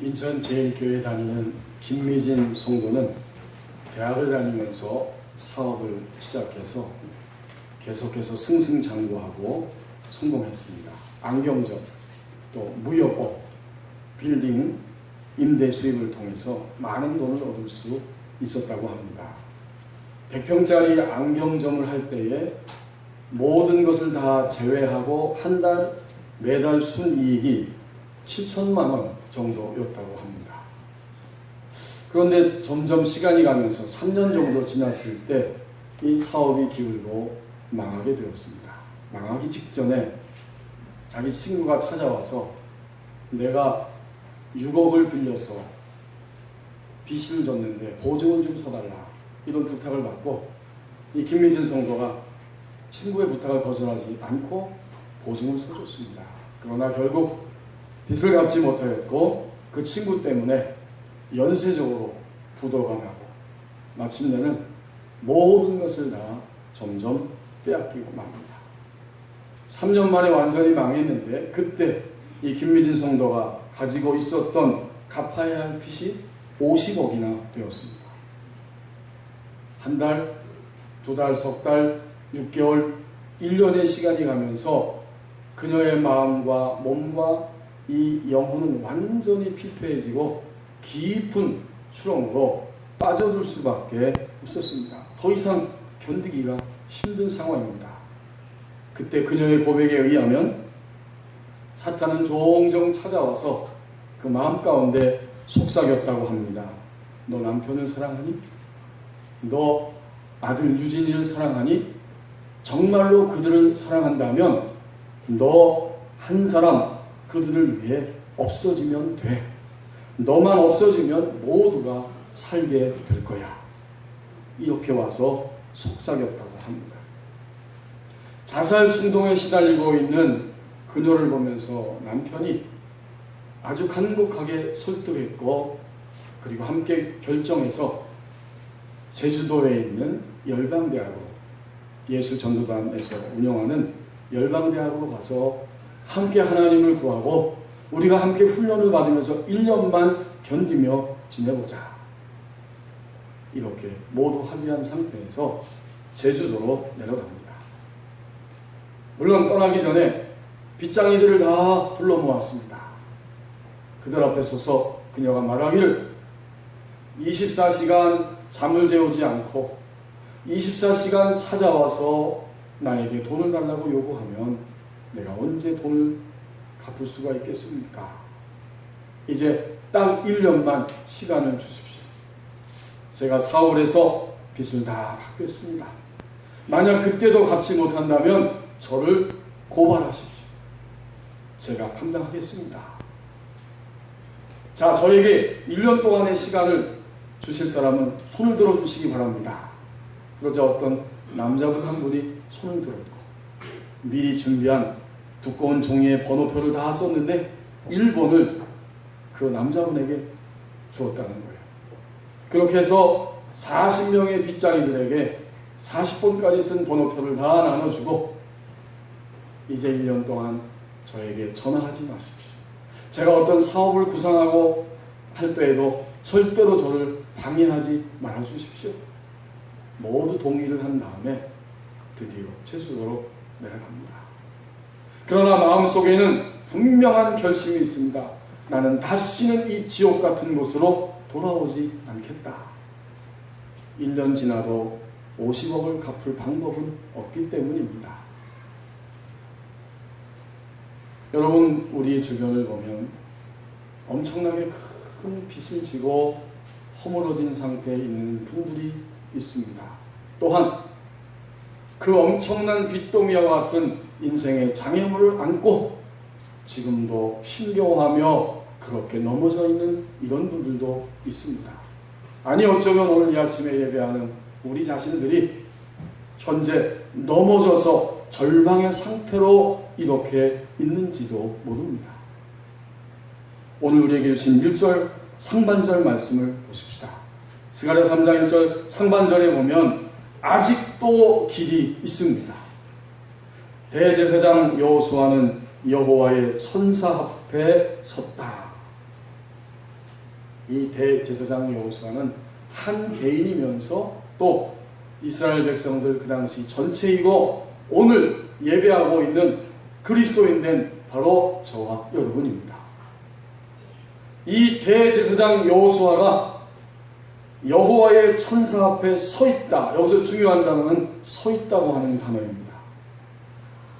인천 제일교회 다니는 김미진 성도는 대학을 다니면서 사업을 시작해서 계속해서 승승장구하고 성공했습니다. 안경점, 또 무역업, 빌딩, 임대 수입을 통해서 많은 돈을 얻을 수 있었다고 합니다. 100평짜리 안경점을 할 때에 모든 것을 다 제외하고 한 달 매달 순이익이 7천만 원 정도였다고 합니다. 그런데 점점 시간이 가면서 3년 정도 지났을 때 이 사업이 기울고 망하게 되었습니다. 망하기 직전에 자기 친구가 찾아와서 내가 6억을 빌려서 빚을 졌는데 보증을 좀 서달라, 이런 부탁을 받고 이 김미진 성도가 친구의 부탁을 거절하지 않고 보증을 서줬습니다. 그러나 결국 빚을 갚지 못하였고 그 친구 때문에 연쇄적으로 부도가 나고 마침내는 모든 것을 다 점점 빼앗기고 맙니다. 3년 만에 완전히 망했는데 그때 이 김미진 성도가 가지고 있었던 갚아야 할 빚이 50억이나 되었습니다. 한 달, 두 달, 석 달, 6개월, 1년의 시간이 가면서 그녀의 마음과 몸과 이 영혼은 완전히 피폐해지고 깊은 수렁으로 빠져들 수밖에 없었습니다. 더 이상 견디기가 힘든 상황입니다. 그때 그녀의 고백에 의하면 사탄은 종종 찾아와서 그 마음 가운데 속삭였다고 합니다. 너 남편을 사랑하니? 너 아들 유진이를 사랑하니? 정말로 그들을 사랑한다면 너 한 사람 그들을 위해 없어지면 돼. 너만 없어지면 모두가 살게 될 거야. 이렇게 와서 속삭였다고 합니다. 자살 순동에 시달리고 있는 그녀를 보면서 남편이 아주 간곡하게 설득했고 그리고 함께 결정해서 제주도에 있는 열방대학으로, 예수전도단에서 운영하는 열방대학으로 가서 함께 하나님을 구하고 우리가 함께 훈련을 받으면서 1년만 견디며 지내보자. 이렇게 모두 합의한 상태에서 제주도로 내려갑니다. 물론 떠나기 전에 빚쟁이들을 다 불러 모았습니다. 그들 앞에 서서 그녀가 말하기를 24시간 잠을 재우지 않고 24시간 찾아와서 나에게 돈을 달라고 요구하면 내가 언제 돈을 갚을 수가 있겠습니까? 이제 딱 1년만 시간을 주십시오. 제가 4월에서 빚을 다 갚겠습니다. 만약 그때도 갚지 못한다면 저를 고발하십시오. 제가 감당하겠습니다. 자, 저에게 1년 동안의 시간을 주실 사람은 손을 들어주시기 바랍니다. 그러자 어떤 남자분 한 분이 손을 들었고 미리 준비한 두꺼운 종이에 번호표를 다 썼는데 1번을 그 남자분에게 주었다는 거예요. 그렇게 해서 40명의 빚쟁이들에게 40번까지 쓴 번호표를 다 나눠주고 이제 1년 동안 저에게 전화하지 마십시오. 제가 어떤 사업을 구상하고 할 때에도 절대로 저를 방해하지 말아주십시오. 모두 동의를 한 다음에 드디어 제주도로 내려갑니다. 그러나 마음속에는 분명한 결심이 있습니다. 나는 다시는 이 지옥 같은 곳으로 돌아오지 않겠다. 1년 지나도 50억을 갚을 방법은 없기 때문입니다. 여러분, 우리 주변을 보면 엄청나게 큰 빚을 지고 허물어진 상태에 있는 분들이 있습니다. 또한 그 엄청난 빚더미와 같은 인생의 장애물을 안고 지금도 힘겨워하며 그렇게 넘어져 있는 이런 분들도 있습니다. 아니 어쩌면 오늘 이 아침에 예배하는 우리 자신들이 현재 넘어져서 절망의 상태로 이렇게 있는지도 모릅니다. 오늘 우리에게 주신 1절 상반절 말씀을 보십시다. 스가랴 3장 1절 상반절에 보면 아직도 길이 있습니다. 대제사장 여호수아는 여호와의 선사 앞에 섰다. 이 대제사장 여호수아는 한 개인이면서 또 이스라엘 백성들 그 당시 전체이고 오늘 예배하고 있는 그리스도인 된 바로 저와 여러분입니다. 이 대제사장 여호수아가 여호와의 천사 앞에 서 있다. 여기서 중요한 단어는 서 있다고 하는 단어입니다.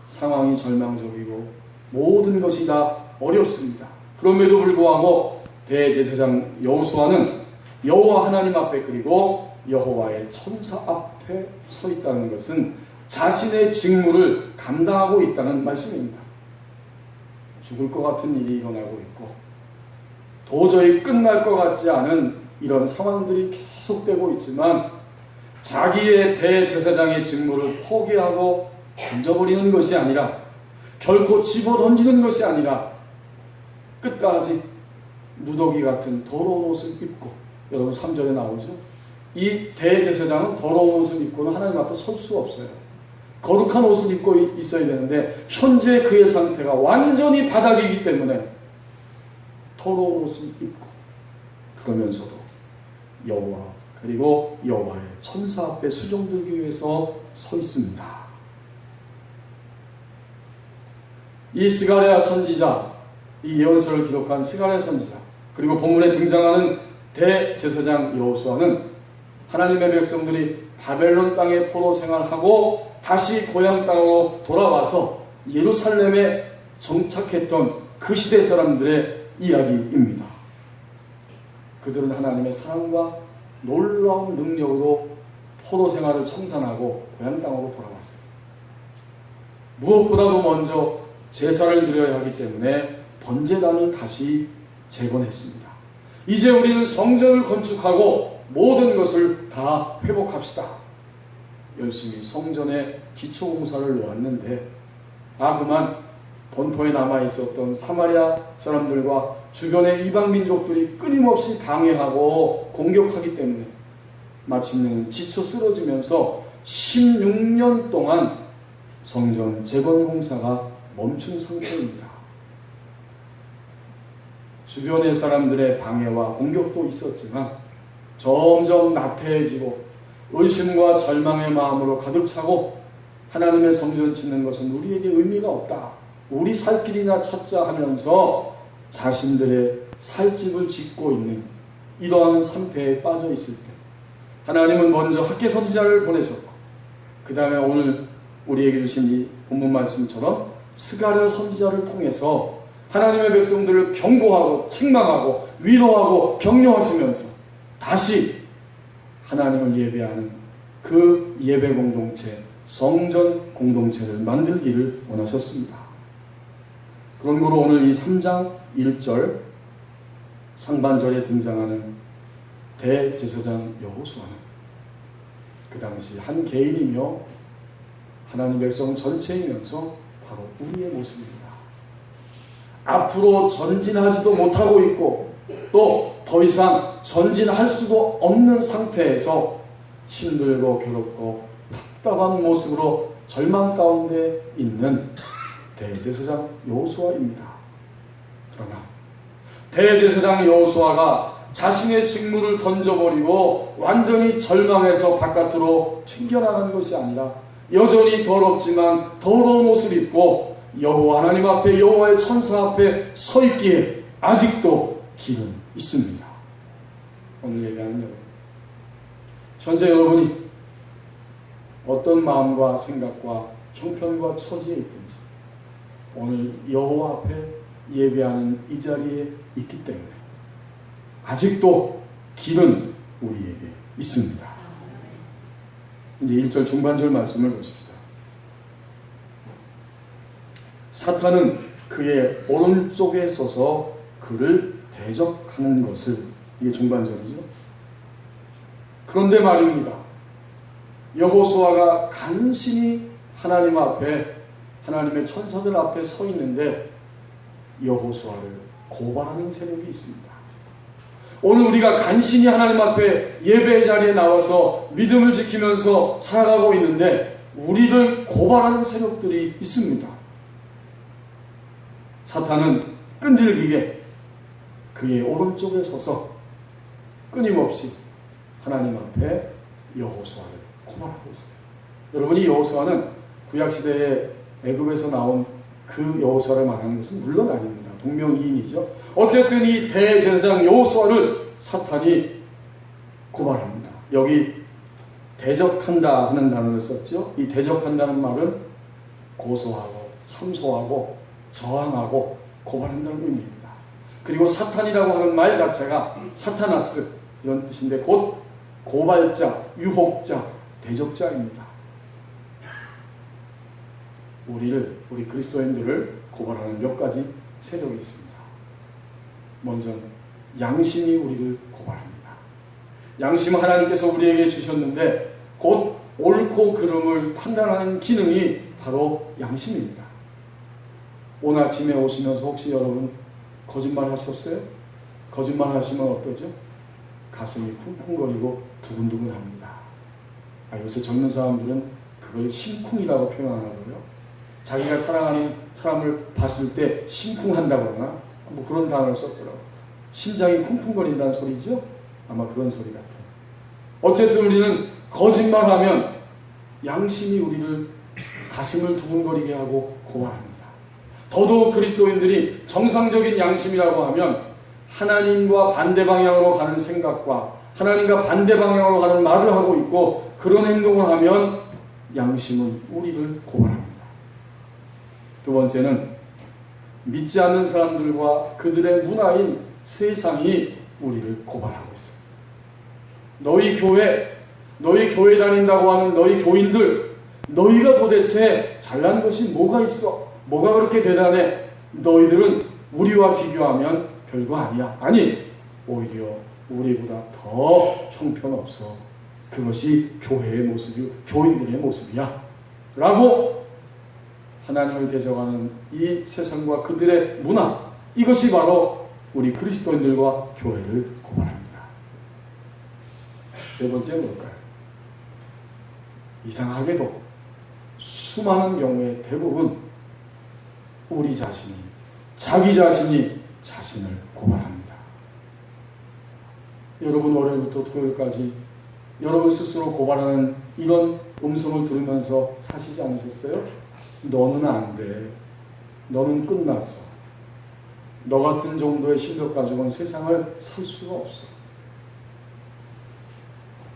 상황이 절망적이고 모든 것이 다 어렵습니다. 그럼에도 불구하고 대제사장 여호수아는 여호와 하나님 앞에 그리고 여호와의 천사 앞에 서 있다는 것은 자신의 직무를 감당하고 있다는 말씀입니다. 죽을 것 같은 일이 일어나고 있고 도저히 끝날 것 같지 않은 이런 상황들이 계속되고 있지만 자기의 대제사장의 직무를 포기하고 던져버리는 것이 아니라 결코 집어던지는 것이 아니라 끝까지 무더기 같은 더러운 옷을 입고 여러분 3절에 나오죠. 이 대제사장은 더러운 옷을 입고는 하나님 앞에 설 수 없어요. 거룩한 옷을 입고 있어야 되는데 현재 그의 상태가 완전히 바닥이기 때문에 더러운 옷을 입고 그러면서도 여호와 그리고 여호와의 천사 앞에 수종들기 위해서 서 있습니다. 이 스가랴 선지자, 이 예언서를 기록한 스가랴 선지자 그리고 본문에 등장하는 대제사장 여호수아는 하나님의 백성들이 바벨론 땅에 포로 생활하고 다시 고향 땅으로 돌아와서 예루살렘에 정착했던 그 시대 사람들의 이야기입니다. 그들은 하나님의 사랑과 놀라운 능력으로 포로 생활을 청산하고 고향 땅으로 돌아왔어요. 무엇보다도 먼저 제사를 드려야 하기 때문에 번제단을 다시 재건했습니다. 이제 우리는 성전을 건축하고 모든 것을 다 회복합시다. 열심히 성전의 기초공사를 놓았는데 그만 본토에 남아있었던 사마리아 사람들과 주변의 이방민족들이 끊임없이 방해하고 공격하기 때문에 마침내는 지쳐 쓰러지면서 16년 동안 성전 재건공사가 멈춘 상태입니다. 주변의 사람들의 방해와 공격도 있었지만 점점 나태해지고 의심과 절망의 마음으로 가득 차고 하나님의 성전 짓는 것은 우리에게 의미가 없다. 우리 살 길이나 찾자 하면서 자신들의 살 집을 짓고 있는 이러한 상태에 빠져 있을 때 하나님은 먼저 학개 선지자를 보내셨고 그 다음에 오늘 우리에게 주신 이 본문 말씀처럼 스가랴 선지자를 통해서 하나님의 백성들을 경고하고 책망하고 위로하고 격려하시면서 다시 하나님을 예배하는 그 예배 공동체, 성전 공동체를 만들기를 원하셨습니다. 그러므로 오늘 이 3장 1절 상반절에 등장하는 대제사장 여호수아는 그 당시 한 개인이며 하나님 백성 전체이면서 바로 우리의 모습입니다. 앞으로 전진하지도 못하고 있고 또 더 이상 전진할 수도 없는 상태에서 힘들고 괴롭고 답답한 모습으로 절망 가운데 있는 대제사장 여호수아입니다. 그러나 대제사장 여호수아가 자신의 직무를 던져버리고 완전히 절망해서 바깥으로 튕겨나가는 것이 아니라 여전히 더럽지만 더러운 옷을 입고 여호와 하나님 앞에 여호와의 천사 앞에 서 있기에 아직도 길은 있습니다. 오늘 예배하는 여러분, 현재 여러분이 어떤 마음과 생각과 형편과 처지에 있든지 오늘 여호와 앞에 예배하는 이 자리에 있기 때문에 아직도 길은 우리에게 있습니다. 이제 1절 중반절 말씀을 보십시다. 사탄은 그의 오른쪽에 서서 그를 대적하는 것을, 이게 중반절이죠. 그런데 말입니다. 여호수아가 간신히 하나님 앞에, 하나님의 천사들 앞에 서 있는데 여호수아를 고발하는 세력이 있습니다. 오늘 우리가 간신히 하나님 앞에 예배의 자리에 나와서 믿음을 지키면서 살아가고 있는데 우리를 고발하는 세력들이 있습니다. 사탄은 끈질기게 그의 오른쪽에 서서 끊임없이 하나님 앞에 여호수아를 고발하고 있어요. 여러분이 여호수아는 구약시대에 애굽에서 나온 그 여호수아를 말하는 것은 물론 아닙니다. 동명이인이죠. 어쨌든 이 대제사장 여호수아를 사탄이 고발합니다. 여기 대적한다 하는 단어를 썼죠. 이 대적한다는 말은 고소하고 참소하고 저항하고 고발한다는 의미입니다. 그리고 사탄이라고 하는 말 자체가 사타나스 이런 뜻인데 곧 고발자, 유혹자, 대적자입니다. 우리 그리스도인들을 고발하는 몇 가지 세력이 있습니다. 먼저 양심이 우리를 고발합니다. 양심은 하나님께서 우리에게 주셨는데 곧 옳고 그름을 판단하는 기능이 바로 양심입니다. 오늘 아침에 오시면서 혹시 여러분 거짓말 하셨어요? 거짓말 하시면 어떠죠? 가슴이 쿵쿵거리고 두근두근합니다. 요새 젊은 사람들은 그걸 심쿵이라고 표현하고요. 자기가 사랑하는 사람을 봤을 때 심쿵한다거나 뭐 그런 단어를 썼더라고요. 심장이 쿵쿵거린다는 소리죠? 아마 그런 소리 같아요. 어쨌든 우리는 거짓말하면 양심이 우리를 가슴을 두근거리게 하고 고발합니다. 더더욱 그리스도인들이 정상적인 양심이라고 하면 하나님과 반대 방향으로 가는 생각과 하나님과 반대 방향으로 가는 말을 하고 있고 그런 행동을 하면 양심은 우리를 고발합니다. 두 번째는 믿지 않는 사람들과 그들의 문화인 세상이 우리를 고발하고 있습니다. 너희 교회 다닌다고 하는 너희 교인들, 너희가 도대체 잘난 것이 뭐가 있어? 뭐가 그렇게 대단해? 너희들은 우리와 비교하면 별거 아니야. 아니, 오히려 우리보다 더 형편없어. 그것이 교회의 모습이고 교인들의 모습이야. 라고 하나님을 대적하는 이 세상과 그들의 문화, 이것이 바로 우리 그리스도인들과 교회를 고발합니다. 세 번째는 뭘까요? 이상하게도 수많은 경우에 대부분 우리 자신이, 자기 자신이 자신을 고발합니다. 여러분 월요일부터 토요일까지 여러분 스스로 고발하는 이런 음성을 들으면서 사시지 않으셨어요? 너는 안 돼. 너는 끝났어. 너 같은 정도의 실력 가지고는 세상을 살 수가 없어.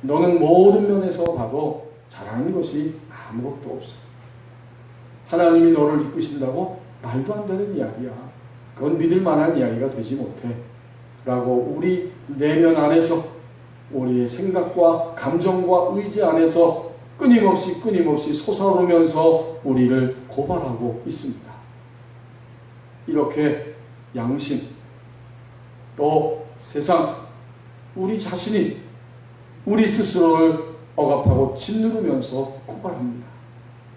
너는 모든 면에서 봐도 잘하는 것이 아무것도 없어. 하나님이 너를 이끄신다고? 말도 안 되는 이야기야. 그건 믿을 만한 이야기가 되지 못해. 라고 우리 내면 안에서 우리의 생각과 감정과 의지 안에서 끊임없이 솟아오르면서 우리를 고발하고 있습니다. 이렇게 양심, 또 세상, 우리 자신이 우리 스스로를 억압하고 짓누르면서 고발합니다.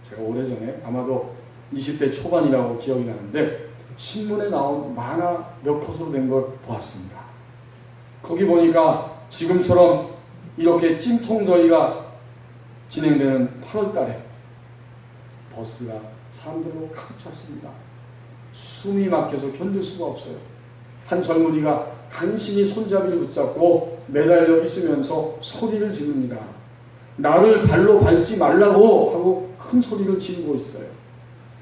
제가 오래전에 아마도 20대 초반이라고 기억이 나는데 신문에 나온 만화 몇 컷으로 된 걸 보았습니다. 거기 보니까 지금처럼 이렇게 찜통더위가 진행되는 8월 달에 버스가 사람들로 가득 찼습니다. 숨이 막혀서 견딜 수가 없어요. 한 젊은이가 간신히 손잡이를 붙잡고 매달려 있으면서 소리를 지릅니다. 나를 발로 밟지 말라고 하고 큰 소리를 지르고 있어요.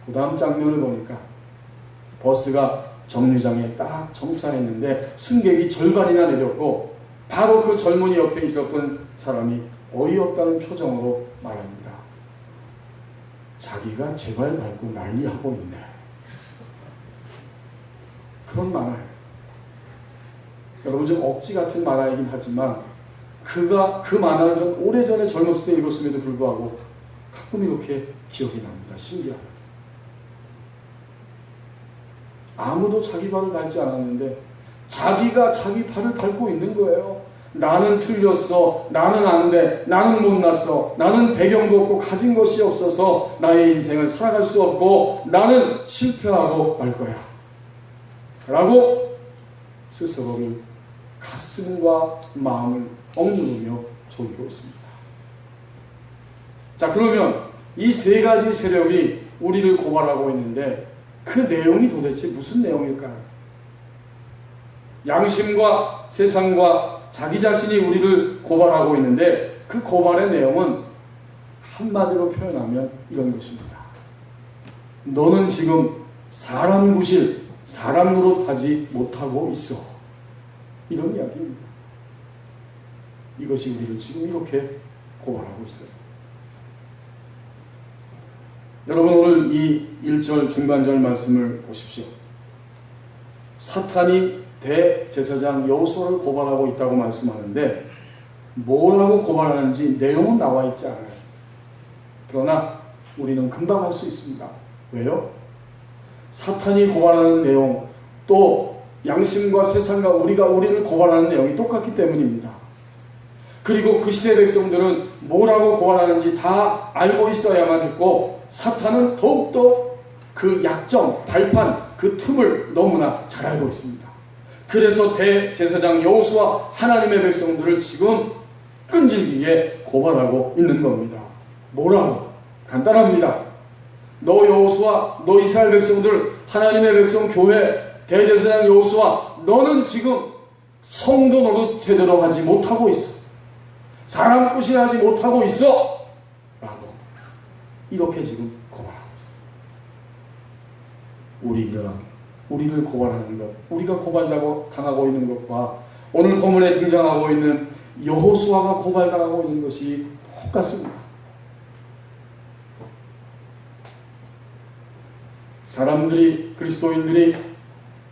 그 다음 장면을 보니까 버스가 정류장에 딱 정차했는데 승객이 절반이나 내렸고 바로 그 젊은이 옆에 있었던 사람이 어이없다는 표정으로 말합니다. 자기가 제발 밟고 난리하고 있네. 그런 만화예요. 여러분 좀 억지 같은 만화이긴 하지만 그 만화를 전 오래전에 젊었을 때 읽었음에도 불구하고 가끔 이렇게 기억이 납니다. 신기하게도. 아무도 자기 발을 밟지 않았는데 자기가 자기 발을 밟고 있는 거예요. 나는 틀렸어. 나는 안 돼. 나는 못났어. 나는 배경도 없고 가진 것이 없어서 나의 인생을 살아갈 수 없고 나는 실패하고 말 거야. 라고 스스로를 가슴과 마음을 억누르며 졸고 있습니다. 자, 그러면 이 세 가지 세력이 우리를 고발하고 있는데 그 내용이 도대체 무슨 내용일까요? 양심과 세상과 자기 자신이 우리를 고발하고 있는데 그 고발의 내용은 한마디로 표현하면 이런 것입니다. 너는 지금 사람 구실, 사람 노릇하지 못하고 있어. 이런 이야기입니다. 이것이 우리를 지금 이렇게 고발하고 있어요. 여러분, 오늘 이 1절 중간절 말씀을 보십시오. 사탄이 대제사장 여호수아를 고발하고 있다고 말씀하는데 뭐라고 고발하는지 내용은 나와 있지 않아요. 그러나 우리는 금방 알 수 있습니다. 왜요? 사탄이 고발하는 내용, 또 양심과 세상과 우리를 고발하는 내용이 똑같기 때문입니다. 그리고 그 시대 백성들은 뭐라고 고발하는지 다 알고 있어야만 했고, 사탄은 더욱더 그 약점, 발판, 그 틈을 너무나 잘 알고 있습니다. 그래서 대제사장 여호수아 하나님의 백성들을 지금 끈질기게 고발하고 있는 겁니다. 뭐라고? 간단합니다. 너 여호수아, 너 이스라엘 백성들, 하나님의 백성 교회, 대제사장 여호수아, 너는 지금 성도 노릇 제대로 하지 못하고 있어. 사람 꾸시하지 못하고 있어. 라고 이렇게 지금 고발하고 있어요. 우리를 고발하는 것, 우리가 고발당하고 있는 것과 오늘 본문에 등장하고 있는 여호수아가 고발당하고 있는 것이 똑같습니다. 사람들이, 그리스도인들이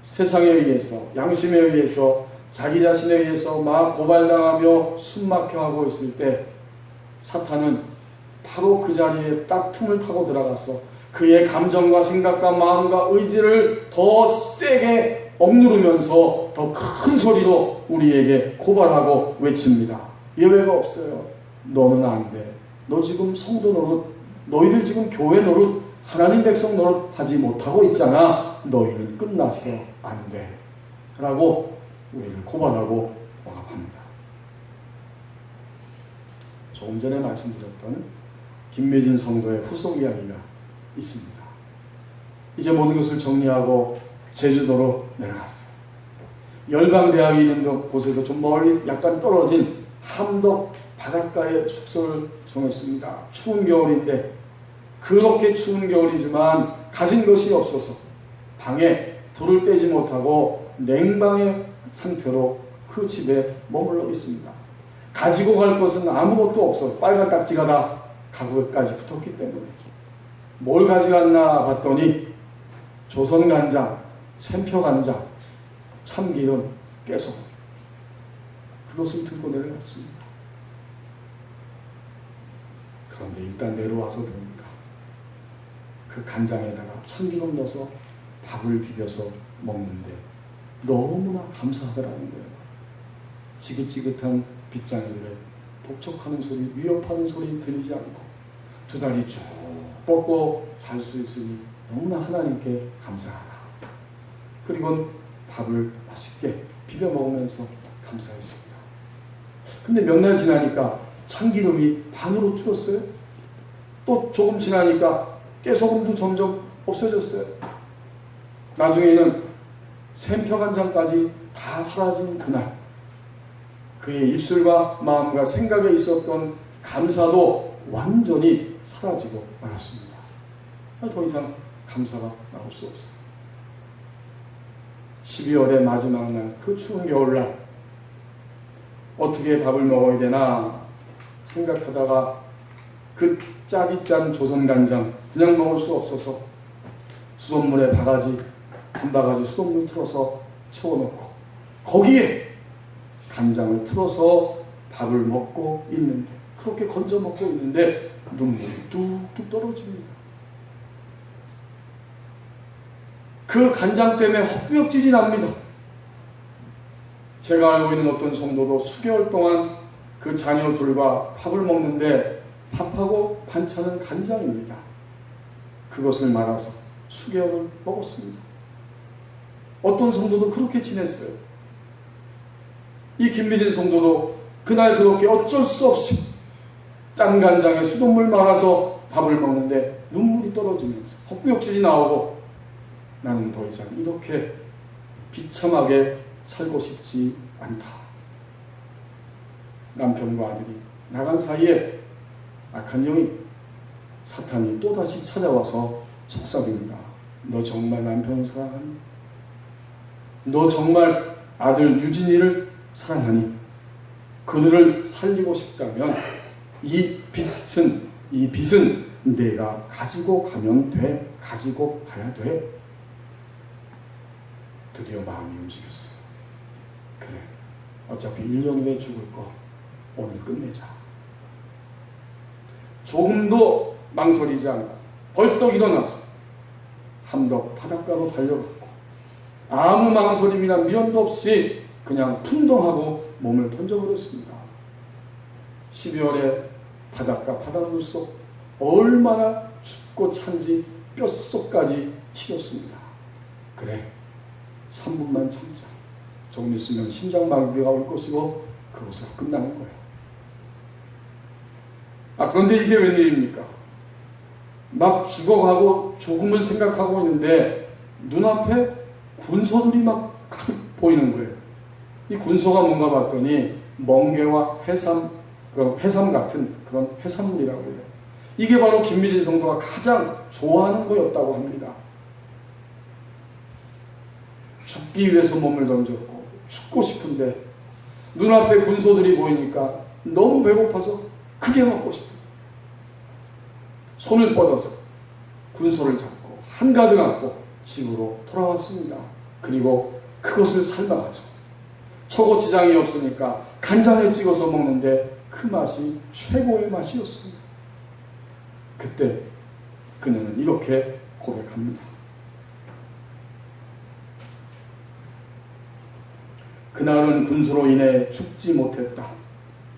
세상에 의해서, 양심에 의해서, 자기 자신에 의해서 막 고발당하며 숨막혀하고 있을 때 사탄은 바로 그 자리에 딱 틈을 타고 들어가서 그의 감정과 생각과 마음과 의지를 더 세게 억누르면서 더 큰 소리로 우리에게 고발하고 외칩니다. 예외가 없어요. 너는 안 돼. 너 지금 성도 노릇, 너희들 지금 교회 노릇, 하나님 백성 노릇 하지 못하고 있잖아. 너희는 끝났어. 안 돼. 라고 우리를 고발하고 억압합니다. 조금 전에 말씀드렸던 김매진 성도의 후속 이야기가 있습니다. 이제 모든 것을 정리하고 제주도로 내려갔어요. 열방대학이 있는 곳에서 좀 멀리 약간 떨어진 함덕 바닷가에 숙소를 정했습니다. 추운 겨울인데, 그렇게 추운 겨울이지만 가진 것이 없어서 방에 불을 빼지 못하고 냉방의 상태로 그 집에 머물러 있습니다. 가지고 갈 것은 아무것도 없어. 빨간 딱지가 다 가구에까지 붙었기 때문에. 뭘 가져갔나 봤더니 조선간장, 샘표간장, 참기름, 깨소금, 그것을 들고 내려갔습니다. 그런데 일단 내려와서 보니까 그 간장에다가 참기름 넣어서 밥을 비벼서 먹는데 너무나 감사하더라는 거예요. 지긋지긋한 빗장인데 독촉하는 소리, 위협하는 소리 들리지 않고 두 다리 쭉 뻗고 잘 수 있으니 너무나 하나님께 감사하다. 그리고 밥을 맛있게 비벼 먹으면서 감사했습니다. 근데 몇 날 지나니까 참기름이 반으로 줄었어요. 또 조금 지나니까 깨소금도 점점 없어졌어요. 나중에는 샘표간장까지 다 사라진 그날, 그의 입술과 마음과 생각에 있었던 감사도 완전히 사라지고 말았습니다. 더 이상 감사가 나올 수 없어요. 12월의 마지막 날, 그 추운 겨울날 어떻게 밥을 먹어야 되나 생각하다가 그 짜디 짠 조선간장 그냥 먹을 수 없어서 수돗물에 한 바가지 수돗물 틀어서 채워놓고 거기에 간장을 풀어서 밥을 먹고 있는데, 그렇게 건져 먹고 있는데 눈물이 뚝뚝 떨어집니다. 그 간장 때문에 헛구역질이 납니다. 제가 알고 있는 어떤 성도도 수개월 동안 그 자녀들과 밥을 먹는데 밥하고 반찬은 간장입니다. 그것을 말아서 수개월을 먹었습니다. 어떤 성도도 그렇게 지냈어요. 이 김미진 성도도 그날 그렇게 어쩔 수 없이 짠 간장에 수돗물 말아서 밥을 먹는데 눈물이 떨어지면서 헛구역질이 나오고, 나는 더 이상 이렇게 비참하게 살고 싶지 않다. 남편과 아들이 나간 사이에 악한 영이 사탄이 또다시 찾아와서 속삭입니다. 너 정말 남편을 사랑하니? 너 정말 아들 유진이를 사랑하니? 그들을 살리고 싶다면 이 빚은 내가 가지고 가면 돼. 가지고 가야 돼. 드디어 마음이 움직였어요. 그래, 어차피 1년 후에 죽을 거 오늘 끝내자. 조금도 망설이지 않고 벌떡 일어나서 함덕 바닷가로 달려갔고 아무 망설임이나 미련도 없이 그냥 풍덩하고 몸을 던져버렸습니다. 12월에 바닷가 바닷물 속 얼마나 춥고 찬지 뼛속까지 시렸습니다. 그래, 3분만 참자. 조금 있으면 심장마비가 올 것이고 그것으로 끝나는 거예요. 그런데 이게 웬일입니까? 막 죽어가고 죽음을 생각하고 있는데 눈앞에 군소들이 막 보이는 거예요. 이 군소가 뭔가 봤더니 멍게와 해삼 같은 그런 해산물이라고 해요. 이게 바로 김미진 성도가 가장 좋아하는 거였다고 합니다. 죽기 위해서 몸을 던졌고 죽고 싶은데 눈앞에 군소들이 보이니까 너무 배고파서 크게 먹고 싶어요. 손을 뻗어서 군소를 잡고 한가득 안고 집으로 돌아왔습니다. 그리고 그것을 삶아가지고 초고추장이 없으니까 간장에 찍어서 먹는데 그 맛이 최고의 맛이었습니다. 그때 그녀는 이렇게 고백합니다. 그날은 군수로 인해 죽지 못했다.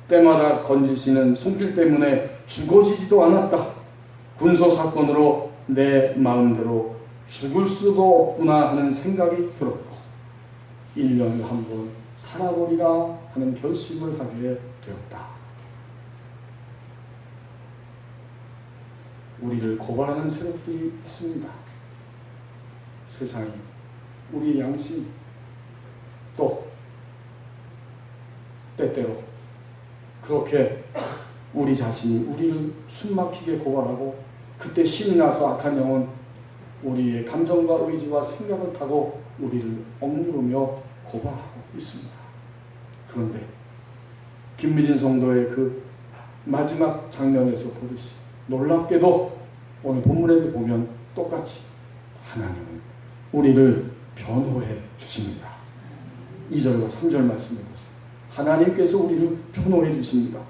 때마다 건지시는 손길 때문에 죽어지지도 않았다. 군소 사건으로 내 마음대로 죽을 수도 없구나 하는 생각이 들었고 1년을 한번 살아보리라 하는 결심을 하게 되었다. 우리를 고발하는 세력들이 있습니다. 세상이, 우리의 양심, 또 때때로 그렇게 우리 자신이 우리를 숨막히게 고발하고 그때 신이 나서 악한 영은 우리의 감정과 의지와 생각을 타고 우리를 억누르며 고발하고 있습니다. 그런데 김미진 성도의 그 마지막 장면에서 보듯이 놀랍게도 오늘 본문에도 보면 똑같이 하나님은 우리를 변호해 주십니다. 2절과 3절 말씀해 보세요. 하나님께서 우리를 변호해 주십니다.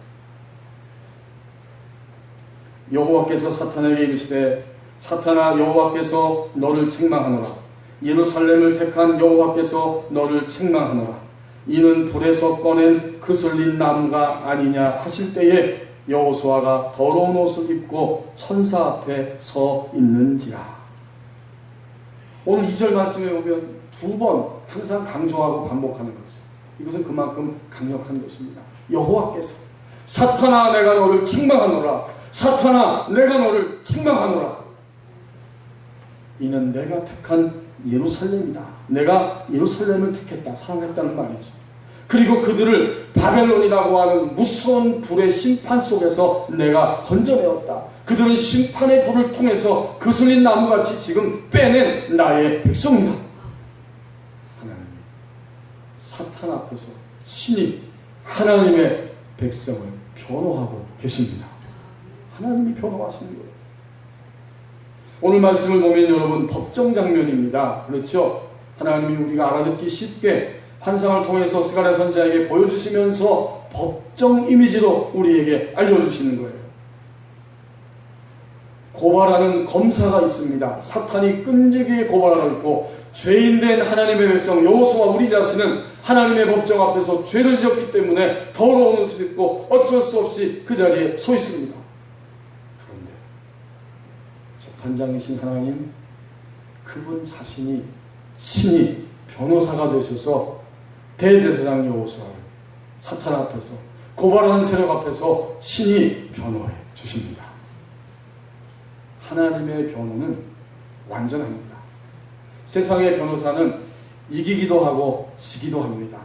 여호와께서 사탄에게 이르시되 사탄아, 여호와께서 너를 책망하노라. 예루살렘을 택한 여호와께서 너를 책망하노라. 이는 불에서 꺼낸 그슬린 나무가 아니냐 하실 때에 여호수아가 더러운 옷을 입고 천사 앞에 서 있는지라. 오늘 2절 말씀에 보면 2번 항상 강조하고 반복하는 거죠. 이것은 그만큼 강력한 것입니다. 여호와께서 사탄아, 내가 너를 책망하노라. 사탄아, 내가 너를 책망하노라. 이는 내가 택한 예루살렘이다. 내가 예루살렘을 택했다, 사랑했다는 말이죠. 그리고 그들을 바벨론이라고 하는 무서운 불의 심판 속에서 내가 건져내었다. 그들은 심판의 불을 통해서 그슬린 나무같이 지금 빼낸 나의 백성이다. 하나님, 사탄 앞에서 친히 하나님의 백성을 변호하고 계십니다. 하나님이 변호하시는 거예요. 오늘 말씀을 보면 여러분 법정 장면입니다. 그렇죠? 하나님이 우리가 알아듣기 쉽게 환상을 통해서 스가랴 선지자에게 보여주시면서 법정 이미지로 우리에게 알려주시는 거예요. 고발하는 검사가 있습니다. 사탄이 끈질기게 고발하고 있고 죄인된 하나님의 백성 여호수아 우리 자신은 하나님의 법정 앞에서 죄를 지었기 때문에 더러운 옷을 입고 어쩔 수 없이 그 자리에 서 있습니다. 그런데 재판장이신 하나님, 그분 자신이 친히 변호사가 되셔서 대제사장 여호수아를 사탄 앞에서 고발하는 세력 앞에서 친히 변호해 주십니다. 하나님의 변호는 완전합니다. 세상의 변호사는 이기기도 하고 지기도 합니다.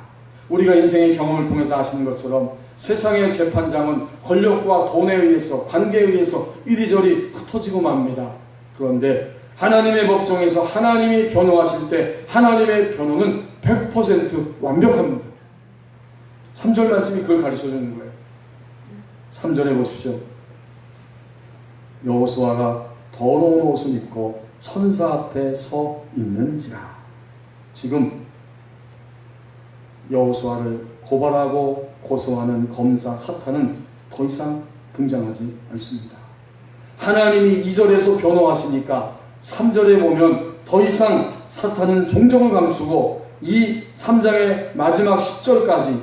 우리가 인생의 경험을 통해서 아시는 것처럼 세상의 재판장은 권력과 돈에 의해서, 관계에 의해서 이리저리 흩어지고 맙니다. 그런데 하나님의 법정에서 하나님이 변호하실 때 하나님의 변호는 100% 완벽합니다. 3절 말씀이 그걸 가르쳐 주는 거예요. 3절에 보십시오. 여호수아가 더러운 옷을 입고 천사 앞에 서 있는지라. 지금 여호수아를 고발하고 고소하는 검사 사탄은 더 이상 등장하지 않습니다. 하나님이 2절에서 변호하시니까 3절에 보면 더 이상 사탄은 종정을 감추고 이 3장의 마지막 10절까지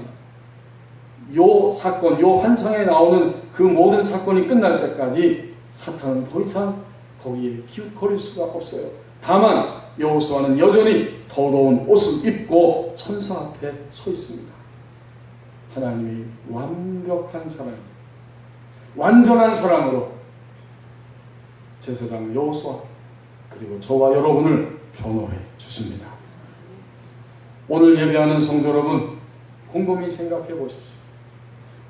요 사건, 요 환상에 나오는 그 모든 사건이 끝날 때까지 사탄은 더 이상 거기에 기웃거릴 수가 없어요. 다만 여호수아는 여전히 더러운 옷을 입고 천사 앞에 서 있습니다. 하나님이 완벽한 사랑, 완전한 사랑으로 제사장 여호수아 그리고 저와 여러분을 변호해 주십니다. 오늘 예배하는 성도 여러분, 곰곰이 생각해 보십시오.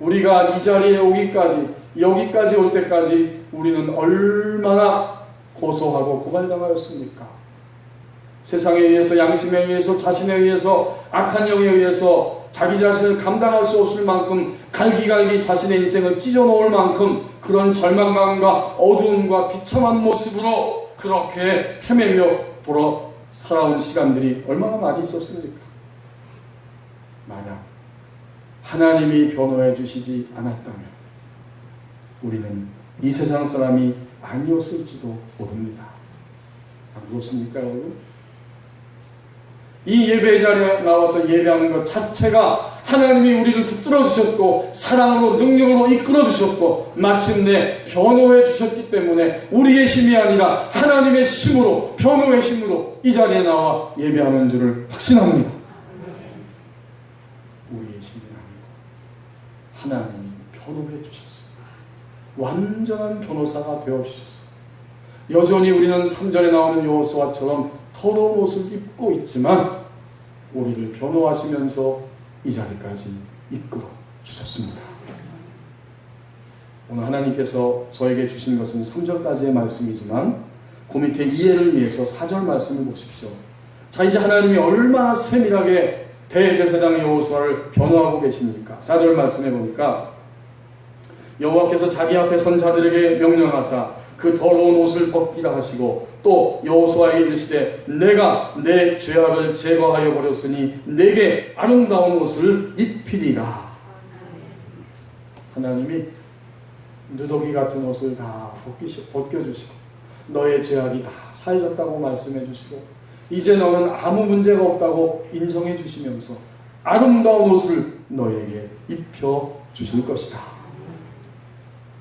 우리가 이 자리에 오기까지, 여기까지 올 때까지 우리는 얼마나 고소하고 고발당하였습니까? 세상에 의해서, 양심에 의해서, 자신에 의해서, 악한 영에 의해서 자기 자신을 감당할 수 없을 만큼 갈기갈기 자신의 인생을 찢어놓을 만큼 그런 절망감과 어두움과 비참한 모습으로 그렇게 헤매며 살아온 시간들이 얼마나 많이 있었습니까? 만약 하나님이 변호해 주시지 않았다면 우리는 이 세상 사람이 아니었을지도 모릅니다. 안 그렇습니까, 여러분? 이 예배 자리에 나와서 예배하는 것 자체가 하나님이 우리를 붙들어 주셨고 사랑으로 능력으로 이끌어 주셨고 마침내 변호해 주셨기 때문에 우리의 힘이 아니라 하나님의 힘으로, 변호의 힘으로 이 자리에 나와 예배하는 줄을 확신합니다. 우리의 힘이 아니고 하나님이 변호해 주셨어요. 완전한 변호사가 되어 주셨어요. 여전히 우리는 3절에 나오는 여호수아처럼 더러운 옷을 입고 있지만 우리를 변호하시면서 이 자리까지 이끌어 주셨습니다. 오늘 하나님께서 저에게 주신 것은 3절까지의 말씀이지만 그 밑에 이해를 위해서 4절 말씀을 보십시오. 자, 이제 하나님이 얼마나 세밀하게 대제사장 여호수아를 변호하고 계십니까? 4절 말씀해 보니까 여호와께서 자기 앞에 선 자들에게 명령하사 그 더러운 옷을 벗기라 하시고 또 여호수아에게 이르시되 내가 내 죄악을 제거하여 버렸으니 내게 아름다운 옷을 입히리라. 하나님이 누더기 같은 옷을 다 벗겨주시고 너의 죄악이 다 사해졌다고 말씀해 주시고 이제 너는 아무 문제가 없다고 인정해 주시면서 아름다운 옷을 너에게 입혀 주실 것이다.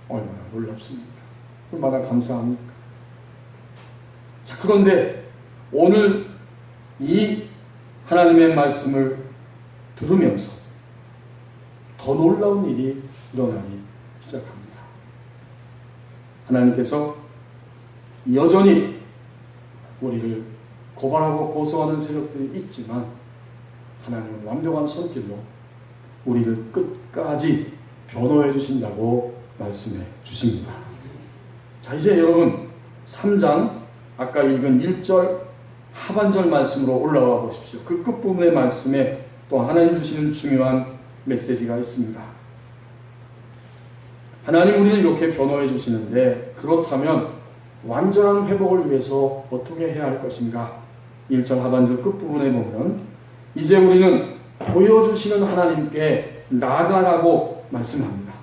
얼마나 놀랍습니까? 얼마나 감사합니까? 자, 그런데 오늘 이 하나님의 말씀을 들으면서 더 놀라운 일이 일어나기 시작합니다. 하나님께서 여전히 우리를 고발하고 고소하는 세력들이 있지만 하나님은 완벽한 손길로 우리를 끝까지 변호해 주신다고 말씀해 주십니다. 자, 이제 여러분 3장 아까 읽은 1절 하반절 말씀으로 올라와 보십시오. 그 끝부분의 말씀에 또 하나님 주시는 중요한 메시지가 있습니다. 하나님 우리를 이렇게 변호해 주시는데 그렇다면 완전한 회복을 위해서 어떻게 해야 할 것인가? 1절 하반절 끝부분에 보면 이제 우리는 보여주시는 하나님께 나아가라고 말씀합니다.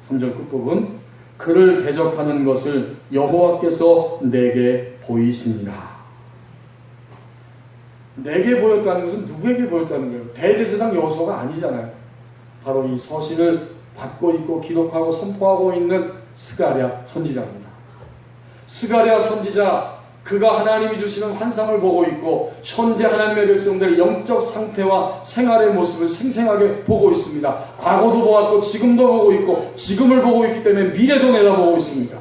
3절 끝부분 그를 대적하는 것을 여호와께서 내게 보이시니라. 내게 보였다는 것은 누구에게 보였다는 거예요? 대제사장 여호수아가 아니잖아요. 바로 이 서신을 받고 있고 기록하고 선포하고 있는 스가랴 선지자입니다. 스가랴 선지자, 그가 하나님이 주시는 환상을 보고 있고 현재 하나님의 백성들의 영적 상태와 생활의 모습을 생생하게 보고 있습니다. 과거도 보았고 지금도 보고 있고 지금을 보고 있기 때문에 미래도 내다보고 있습니다.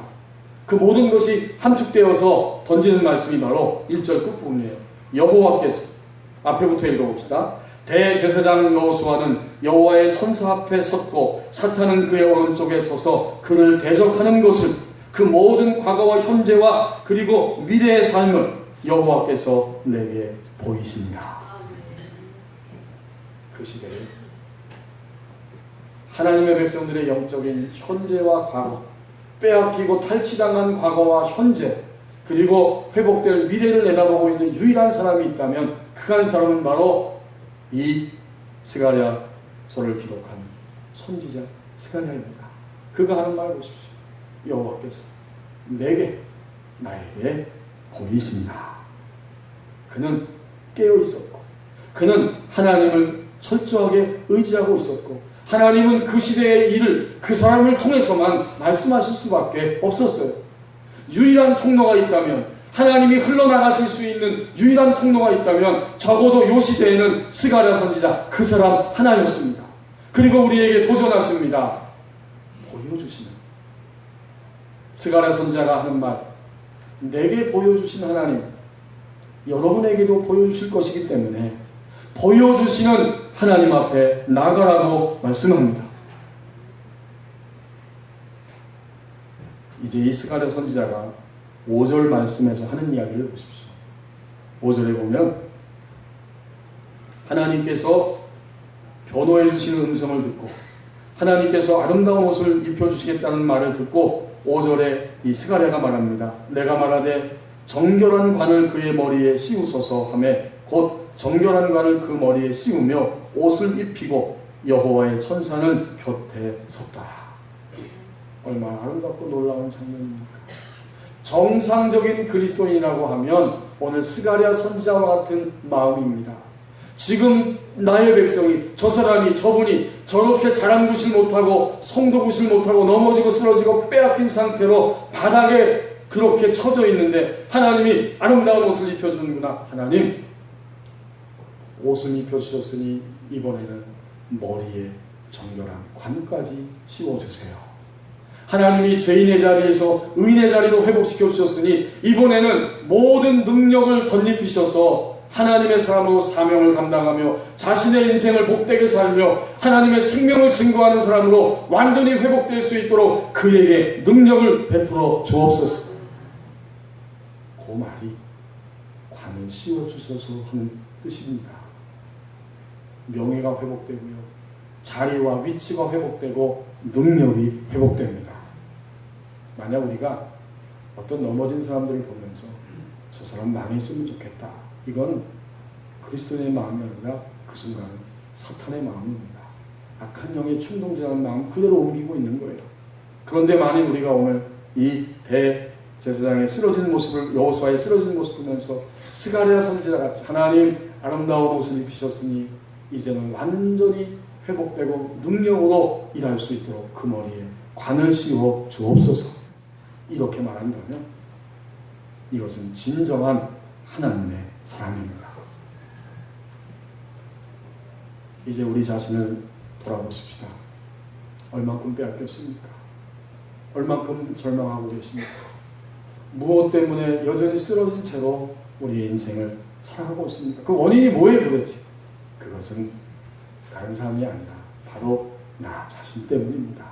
그 모든 것이 함축되어서 던지는 말씀이 바로 1절 끝부분이에요. 여호와께서, 앞에부터 읽어봅시다. 대제사장 여호수아는 여호와의 천사 앞에 섰고 사탄은 그의 오른쪽에 서서 그를 대적하는 것을, 그 모든 과거와 현재와 그리고 미래의 삶을 여호와께서 내게 보이십니다. 그 시대에 하나님의 백성들의 영적인 현재와 과거, 빼앗기고 탈취당한 과거와 현재, 그리고 회복될 미래를 내다보고 있는 유일한 사람이 있다면 그 한 사람은 바로 이 스가랴서를 기록한 선지자 스가랴입니다. 그가 하는 말 보십시오. 여호와께서 나에게 보이십니다. 그는 깨어 있었고, 그는 하나님을 철저하게 의지하고 있었고, 하나님은 그 시대의 일을 그 사람을 통해서만 말씀하실 수밖에 없었어요. 유일한 통로가 있다면, 하나님이 흘러나가실 수 있는 유일한 통로가 있다면 적어도 이 시대에는 스가랴 선지자 그 사람 하나였습니다. 그리고 우리에게 도전하십니다. 보여주시는, 스가랴 선지자가 하는 말, 내게 보여주신 하나님 여러분에게도 보여주실 것이기 때문에 보여주시는 하나님 앞에 나가라고 말씀합니다. 이제 이 스가랴 선지자가 5절 말씀에서 하는 이야기를 보십시오. 5절에 보면 하나님께서 변호해 주시는 음성을 듣고 하나님께서 아름다운 옷을 입혀주시겠다는 말을 듣고 5절에 이 스가랴가 말합니다. 내가 말하되 정결한 관을 그의 머리에 씌우소서 하며 곧 정결한 관을 그 머리에 씌우며 옷을 입히고 여호와의 천사는 곁에 섰다. 얼마나 아름답고 놀라운 장면입니까? 정상적인 그리스도인이라고 하면 오늘 스가랴 선지자와 같은 마음입니다. 지금 나의 백성이, 저 사람이, 저분이 저렇게 사람 구실 못하고 성도 구실 못하고 넘어지고 쓰러지고 빼앗긴 상태로 바닥에 그렇게 처져 있는데 하나님이 아름다운 옷을 입혀주는구나. 하나님, 옷을 입혀주셨으니 이번에는 머리에 정결한 관까지 씌워주세요. 하나님이 죄인의 자리에서 의인의 자리로 회복시켜 주셨으니 이번에는 모든 능력을 덧입히셔서 하나님의 사람으로 사명을 감당하며 자신의 인생을 복되게 살며 하나님의 생명을 증거하는 사람으로 완전히 회복될 수 있도록 그에게 능력을 베풀어 주옵소서. 그 말이 관을 씌워주셔서 하는 뜻입니다. 명예가 회복되고요, 자리와 위치가 회복되고 능력이 회복됩니다. 만약 우리가 어떤 넘어진 사람들을 보면서 저 사람 망했으면 좋겠다, 이건 그리스도인의 마음이 아니라 그 순간은 사탄의 마음입니다. 악한 영의 충동적인 마음 그대로 옮기고 있는 거예요. 그런데 만일 우리가 오늘 이 대제사장의 쓰러진 모습을, 여호수아의 쓰러진 모습을 보면서 스가랴 선지자 같이 하나님 아름다운 옷을 입히셨으니 이제는 완전히 회복되고 능력으로 일할 수 있도록 그 머리에 관을 씌워 주옵소서, 이렇게 말한다면 이것은 진정한 하나님의 사랑입니다. 이제 우리 자신을 돌아보십시다. 얼만큼 빼앗겼습니까? 얼만큼 절망하고 계십니까? 무엇 때문에 여전히 쓰러진 채로 우리의 인생을 살아가고 있습니까? 그 원인이 뭐예요 도대체? 그것은 다른 사람이 아니라 바로 나 자신 때문입니다.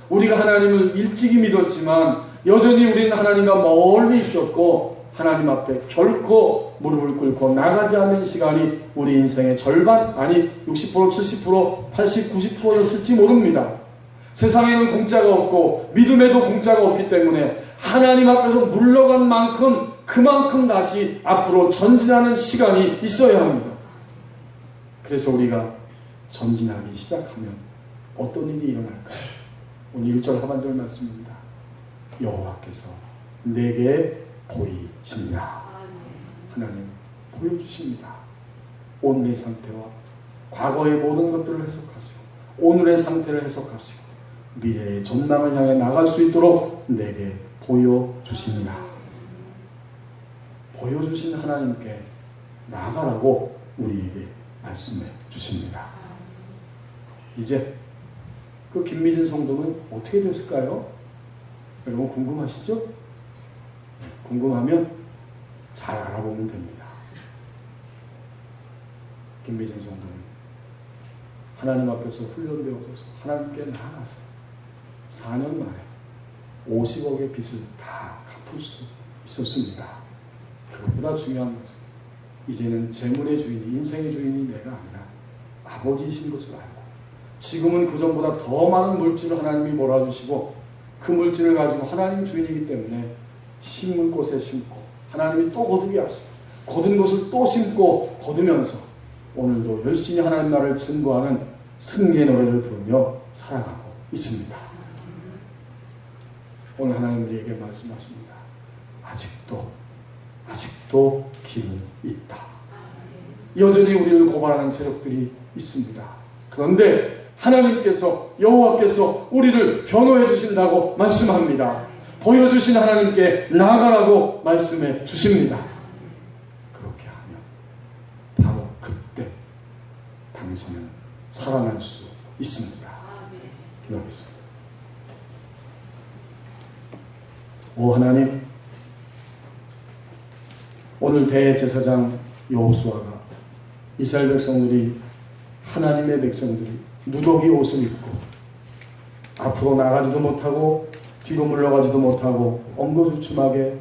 우리가 하나님을 일찍이 믿었지만 여전히 우리는 하나님과 멀리 있었고 하나님 앞에 결코 무릎을 꿇고 나가지 않는 시간이 우리 인생의 절반, 아니 60%, 70%, 80, 90%였을지 모릅니다. 세상에는 공짜가 없고 믿음에도 공짜가 없기 때문에 하나님 앞에서 물러간 만큼 그만큼 다시 앞으로 전진하는 시간이 있어야 합니다. 그래서 우리가 전진하기 시작하면 어떤 일이 일어날까요? 오늘 1절 하반절 말씀입니다. 여호와께서 내게 보이십니다. 하나님 보여주십니다. 오늘의 상태와 과거의 모든 것들을 해석하시고 오늘의 상태를 해석하시고 미래의 전망을 향해 나갈 수 있도록 내게 보여주십니다. 보여주신 하나님께 나아가라고 우리에게 말씀해 주십니다. 이제 그 김미진 성도는 어떻게 됐을까요? 여러분 궁금하시죠? 궁금하면 잘 알아보면 됩니다. 김미진 성도는 하나님 앞에서 훈련되어서 하나님께 나아가서 4년 만에 50억의 빚을 다 갚을 수 있었습니다. 그것보다 중요한 것은 이제는 재물의 주인이, 인생의 주인이 내가 아니라 아버지이신 것을 알고, 지금은 그전보다 더 많은 물질을 하나님이 몰아주시고 그 물질을 가지고 하나님 주인이기 때문에 심을 곳에 심고 하나님이 또 거두게 하시고 거둔 것을 또 심고 거두면서 오늘도 열심히 하나님 나라를 증거하는 승리의 노래를 부르며 살아가고 있습니다. 오늘 하나님 우리에게 말씀하십니다. 아직도 길이 있다. 여전히 우리를 고발하는 세력들이 있습니다. 그런데 하나님께서, 여호와께서 우리를 변호해 주신다고 말씀합니다. 보여주신 하나님께 나아가라고 말씀해 주십니다. 그렇게 하면 바로 그때 당신은 살아날 수 있습니다. 기도하겠습니다. 오 하나님, 오늘 대제사장 여호수아가 이스라엘 백성들이, 하나님의 백성들이 누더기 옷을 입고 앞으로 나가지도 못하고 뒤로 물러가지도 못하고 엉거주춤하게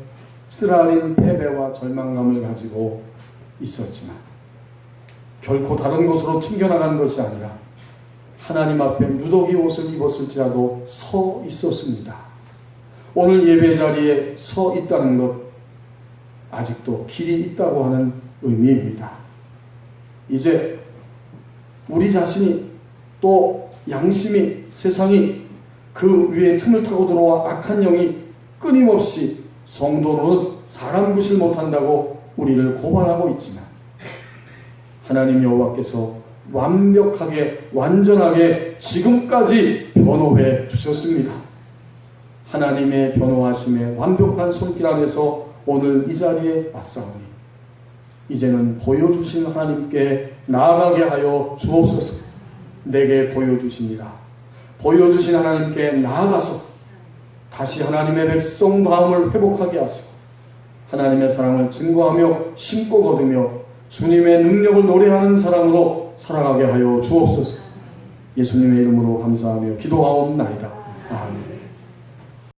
쓰라린 패배와 절망감을 가지고 있었지만 결코 다른 곳으로 튕겨나간 것이 아니라 하나님 앞에 누더기 옷을 입었을지라도 서 있었습니다. 오늘 예배 자리에 서 있다는 것, 아직도 길이 있다고 하는 의미입니다. 이제 우리 자신이, 또 양심이, 세상이 그 위에 틈을 타고 들어와 악한 영이 끊임없이 성도로는 사람 구실 못한다고 우리를 고발하고 있지만 하나님 여호와께서 완벽하게, 완전하게 지금까지 변호해 주셨습니다. 하나님의 변호하심의 완벽한 손길 안에서 오늘 이 자리에 왔사오니 이제는 보여주신 하나님께 나아가게 하여 주옵소서. 내게 보여주시니라. 보여주신 하나님께 나아가서 다시 하나님의 백성 마음을 회복하게 하시고 하나님의 사랑을 증거하며 심고 거두며 주님의 능력을 노래하는 사람으로 살아가게 하여 주옵소서. 예수님의 이름으로 감사하며 기도하옵나이다. 아멘.